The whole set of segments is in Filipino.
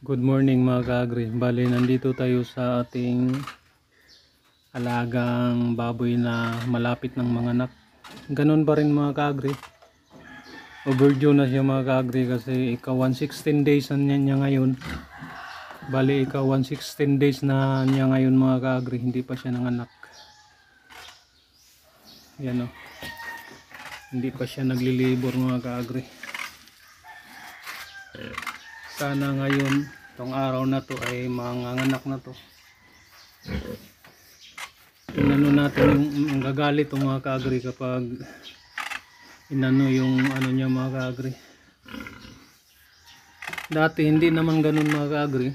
Good morning mga ka-agri. Bali, nandito tayo sa ating alagang baboy na malapit ng mga anak. Ganun pa rin mga ka-agri. Overdue na siya mga ka-agri kasi ika 116 days na niya ngayon. Bali, ika 116 days na niya ngayon mga ka-agri. Hindi pa siya nanganak. Yan o. Hindi pa siya naglilibor mga ka-agri. Sana ngayon itong araw na to ay manganganak na to. Inano natin yung gagalit ng mga ka-agri kapag inano yung ano niya mga ka-agri. Dati hindi naman ganun mga ka-agri.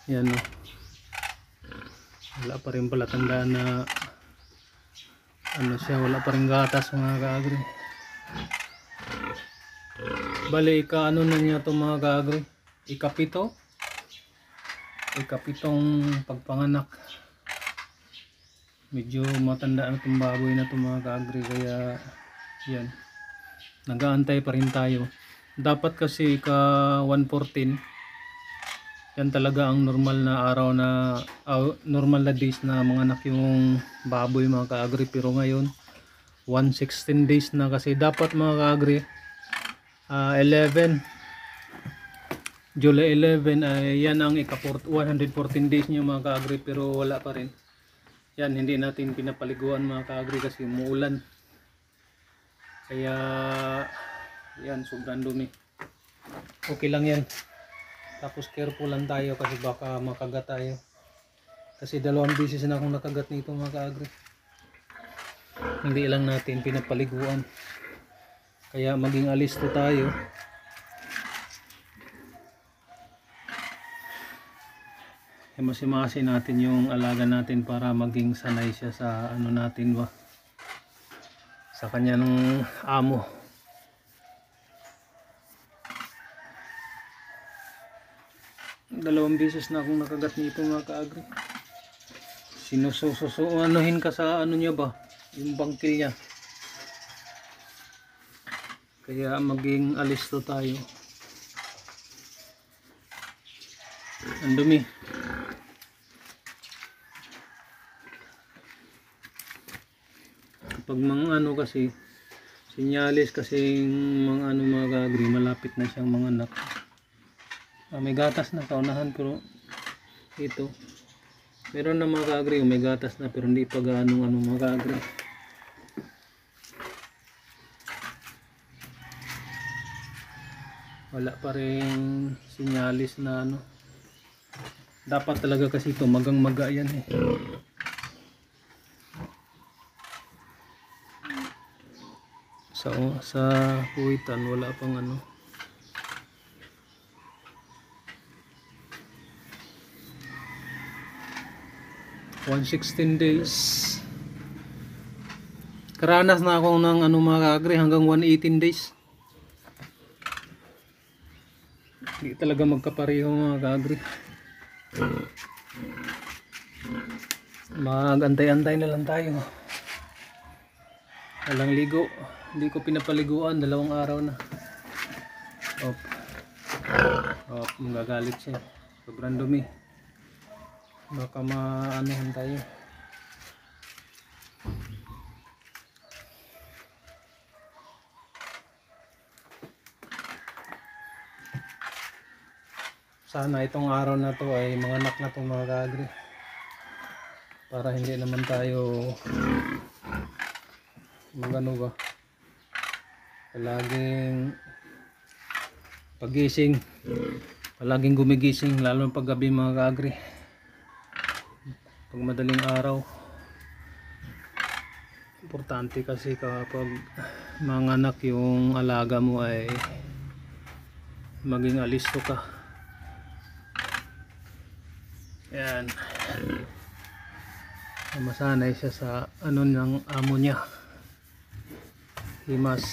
Yan o. Wala pa rin pala tandaan na ano siya, wala pa rin gatas mga ka-agri. Bali, ika ano na niya to mga ka-agri, ikapitong pagpanganak. Medyo matanda na itong baboy na to mga ka-agri, kaya yan, nag-aantay pa rin tayo. Dapat kasi ika 114, yan talaga ang normal na araw na normal na days na manganak yung baboy mga ka-agri. Pero ngayon 116 days na kasi dapat mga ka-agri. 11 July 11 ay yan ang ika 114 days niya mga ka-agri, pero wala pa rin. Yan, hindi natin pinapaliguan mga ka-agri kasi umuulan. Kaya yan, sobrang dumi. Okay lang yan. Tapos careful lang tayo kasi baka makagat tayo. Kasi 2 beses na akong nakagat nito mga ka-agri. Hindi lang natin pinapaliguan. Kaya maging alisto tayo. Masimasin natin yung alaga natin para maging sanay siya sa ano natin ba, sa kanya ng amo. Dalawang beses na akong nakagat nito mga ka-agri. Anuhin ka sa ano niya ba, yung bangkil niya. Kaya maging alisto tayo. Ang dumi. Kapag mga ano kasi, sinyalis kasi mga ano mga ka-agri, malapit na siyang mga anak. May gatas na kaunahan, pero ito meron na mga ka-agri, may gatas na pero hindi pa gaano ano mga ka-agri. Wala pa rin sinyalis na ano. Dapat talaga kasi ito magang maga yan eh. Sa huwitan wala pang ano. (116 days). Karanas na ako ng ano mga ka-agri hanggang 118 days. Hindi talaga magkapareho mga ka-agri. Mag-antay-antay na lang tayo. Walang ligo. Hindi ko pinapaliguan, 2 araw na. Magagalit siya. Sobrang dumi. Baka maanohan tayo. Sana itong araw na to ay manganak na itong mga ka-agri. Para hindi naman tayo magano ba, palaging pagising, palaging gumigising, lalo pag gabi mga ka-agri. Pag madaling araw, importante kasi kapag manganak yung alaga mo ay maging alisto ka. Yan, masanay siya sa ano ng amo niya. Himas.